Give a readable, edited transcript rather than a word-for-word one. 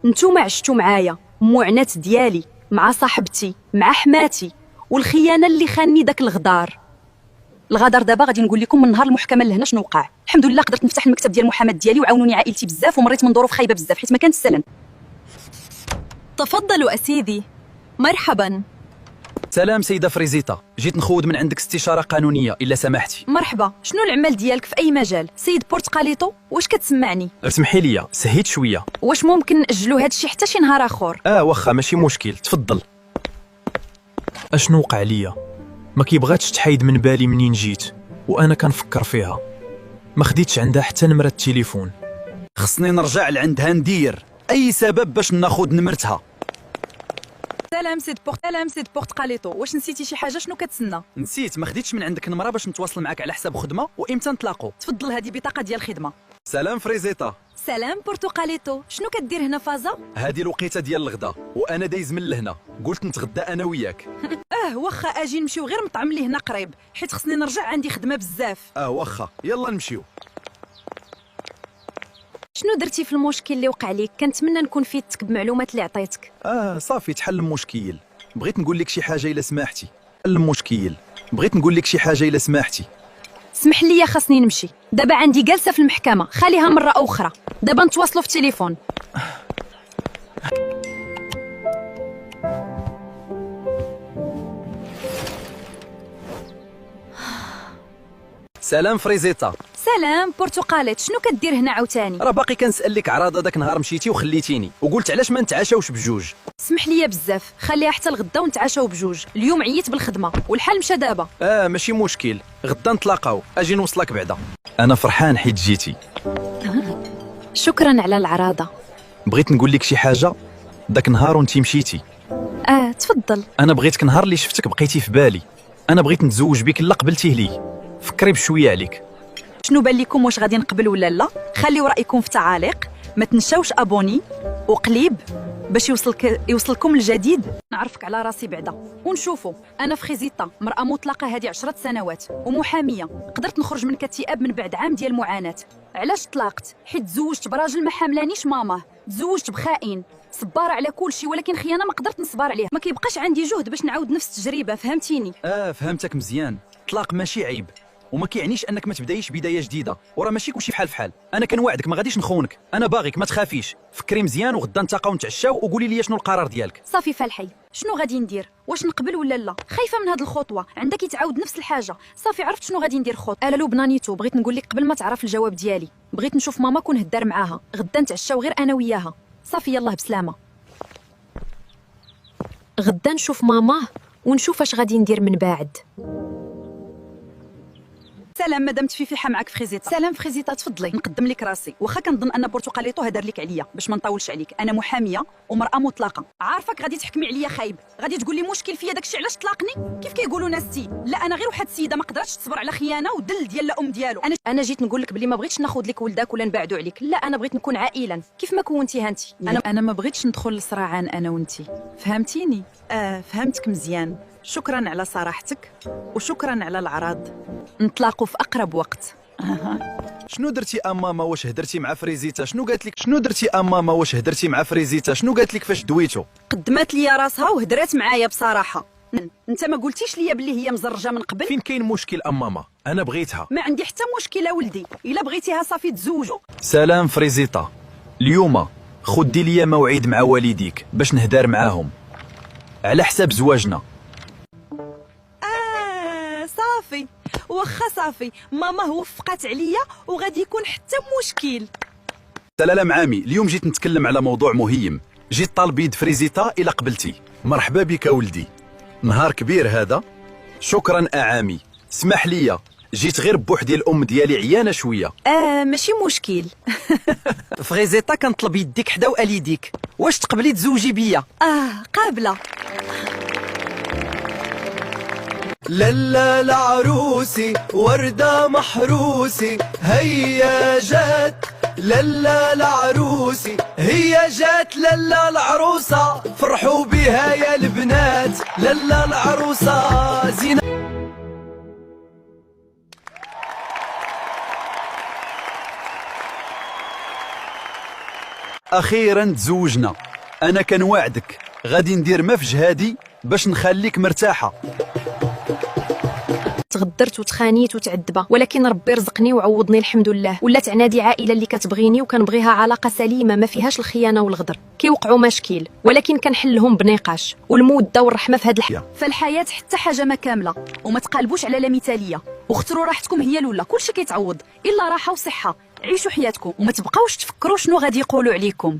نتوما عشتوا معايا معاناة ديالي مع صاحبتي مع حماتي، والخيانه اللي خاني داك الغدار. دابا غادي نقول لكم من نهار المحكمه لهنا شنو وقع. الحمد لله قدرت نفتح المكتب ديال المحاماه ديالي وعاونوني عائلتي بزاف، ومريت من ظروف خايبه بزاف حيت ما كانش سلم. تفضلوا أسيدي. مرحبا. سلام سيدة فريزيتا، جيت نخوض من عندك استشارة قانونية إلا سمحتي. مرحبا، شنو العمل ديالك في اي مجال؟ سيد بورتقاليطو، واش كتسمعني؟ اسمحي لي سهيت شوية. واش ممكن نأجلوا هادشي حتى شي نهار اخر؟ واخا ماشي مشكل، تفضل. اشنو وقع ليا؟ ما كيبغاتش تحيد من بالي منين جيت، وانا كنفكر فيها. ما خديتش عندها حتى نمرة التليفون. خصني نرجع لعندها ندير اي سبب باش ناخذ نمرتها. سلام سيد بورتقاليطو، واش نسيتي شي حاجه؟ شنو كتسنى؟ نسيت، ما خديتش من عندك نمرة باش نتواصل معاك على حساب خدمة، وامتى نتلاقوا؟ تفضل، هذه بطاقه ديال الخدمه. سلام فريزيتا، سلام بورتقاليطو، شنو كدير هنا فازا؟ هذه الوقيته ديال الغدا وانا دايز من لهنا، قلت نتغدى انا وياك. واخا اجي نمشيو غير مطعم اللي هنا قريب، حيت خصني نرجع عندي خدمه بزاف. واخا يلا نمشيو. شنو درتي في المشكل اللي وقع ليك؟ كنتمنى نكون فيدتك بمعلومات اللي عطيتك. صافي تحل المشكل. بغيت نقول لك شي حاجه الا سمحتي. المشكل بغيت نقول لك شي حاجه الا سمحتي. اسمح لي، خاصني نمشي دابا، عندي جلسه في المحكمه، خليها مره اخرى. دابا نتواصلوا في التليفون. سلام فريزيتا. سلام بورتقاليط، شنو كدير هنا عاوتاني؟ راه باقي كنسالك عراضه داك نهار مشيتي وخليتيني، وقلت علاش ما نتعاشاوش بجوج. اسمح لي بزاف، خليها حتى الغدا ونتعاشاو بجوج. اليوم عييت بالخدمه والحال مشى دابا. ماشي مشكل، غدا نتلاقاو، اجي نوصلك بعدا. انا فرحان حيت جيتي. شكرا على العراضه. بغيت نقول لك شي حاجه. داك نهار وانتي مشيتي، تفضل. انا بغيتك نهار اللي شفتك بقيتي في بالي. انا بغيت نتزوج بك، لا قبلتيه لي. فكري بشويه عليك. شنو بان لكم؟ واش غادي نقبل ولا لا؟ خليو رايكم في التعاليق، ما تنساوش ابوني وقليب باش يوصلكم الجديد. نعرفك على راسي بعدا ونشوفوا. انا فريزيتا، مرأة مطلقة هذه 10 سنوات ومحامية. قدرت نخرج من اكتئاب من بعد عام ديال المعاناة. علاش طلقت؟ حيت تزوجت براجل ما حاملانيش ماماه، تزوجت بخائن. صبارة على كل شيء، ولكن خيانة ما قدرت نصبر عليه. ما كيبقاش عندي جهد باش نعاود نفس التجربة، فهمتيني؟ فهمتك مزيان. طلاق ماشي عيب، وما كيعنيش انك ما تبدايش بدايه جديده، وراه ماشي كلشي بحال فحال. انا كنوعدك ما غاديش نخونك، انا باغيك ما تخافيش. فكري مزيان وغدا نتلاقاو نتعشاو، وقولي لي شنو القرار ديالك. صافي فالحي، شنو غادي ندير؟ واش نقبل ولا لا؟ خايفه من هاد الخطوه، عندك يتعاود نفس الحاجه. صافي عرفت شنو غادي ندير. الا لبنانيتو، بغيت نقول لك قبل ما تعرف الجواب ديالي، بغيت نشوف ماما كون هدار معاها. غدا نتعشاو غير انا وياها. صافي يلاه بسلامه. غدا نشوف ماما ونشوف اش غادي ندير من بعد. سلام مدام تفيفيحه، معك فريزيتا. سلام فريزيتا، تفضلي. نقدم لك راسي، واخا كنظن ان بورتقاليطو هدر لك عليا باش ما نطولش عليك. انا محاميه ومراه مطلقه، عارفك غادي تحكمي عليا خايب، غادي تقول لي مشكل فيا داكشي علاش طلقني. كيف كيقولوا ناستي؟ لا، انا غير واحد السيده ما قدرتش تصبر على خيانه ودل ديال الام ديالو. انا جيت نقول لك بلي ما بغيتش ناخذ لك ولدك ولا نبعدوا عليك. لا، انا بغيت نكون عائلا كيف ما كونتيها انت. انا ما بغيتش ندخل لصراعان انا وانت، فهمتيني؟ فهمتك مزيان. شكرا على صراحتك وشكرا على العراض. نتلاقوا في اقرب وقت. شنو درتي ماما؟ واش هدرتي مع فريزيتا؟ شنو قالت لك؟ شنو درتي ماما؟ واش هدرتي مع فريزيتا؟ شنو قالت لك فاش دويتو؟ قدمت لي راسها وهدرات معايا بصراحه. انت ما قلتيش لي بلي هي مزرجه من قبل؟ فين كاين مشكل ماما؟ انا بغيتها. ما عندي حتى مشكله ولدي، الا بغيتيها صافي تزوجوا. سلام فريزيتا، اليوم خدي لي موعد مع والديك باش نهدر معاهم على حساب زواجنا. صافي واخا صافي، ماما وفقات عليا وغادي يكون حتى مشكل. سلام عامي، اليوم جيت نتكلم على موضوع مهم. جيت طالب يد فريزيتا الى قبلتي. مرحبا بك ولدي، نهار كبير هذا. شكرا عامي، اسمح لي جيت غير بوحدي، الام ديالي عيانه شويه. ماشي مشكل. فريزيتا كنطلب يديك حدا والديك، واش تقبلي تزوجي بيا؟ قابله. للا العروسي وردة محروسي هيا جات. للا العروسي هي جات. للا العروسة فرحوا بها يا البنات. للا العروسة زينة. اخيرا تزوجنا. انا كنواعدك غادي ندير ما في جهادي باش نخليك مرتاحه. تغدرت وتخانيت وتعذبه، ولكن ربي رزقني وعوضني الحمد لله. ولات عنادي عائله اللي كتبغيني وكنبغيها علاقه سليمه ما فيهاش الخيانه والغدر. كيوقعوا مشاكل ولكن كنحلهم بنقاش والموده والرحمه في هذه الحياه. فالحياه حتى حاجه ما كامله، وما تقالبوش على لا مثاليه، واختاروا راحتكم هي الاولى. كلشي كيتعوض الا راحه وصحه. عيشوا حياتكم وما تبقاوش تفكروا شنو غادي يقولوا عليكم.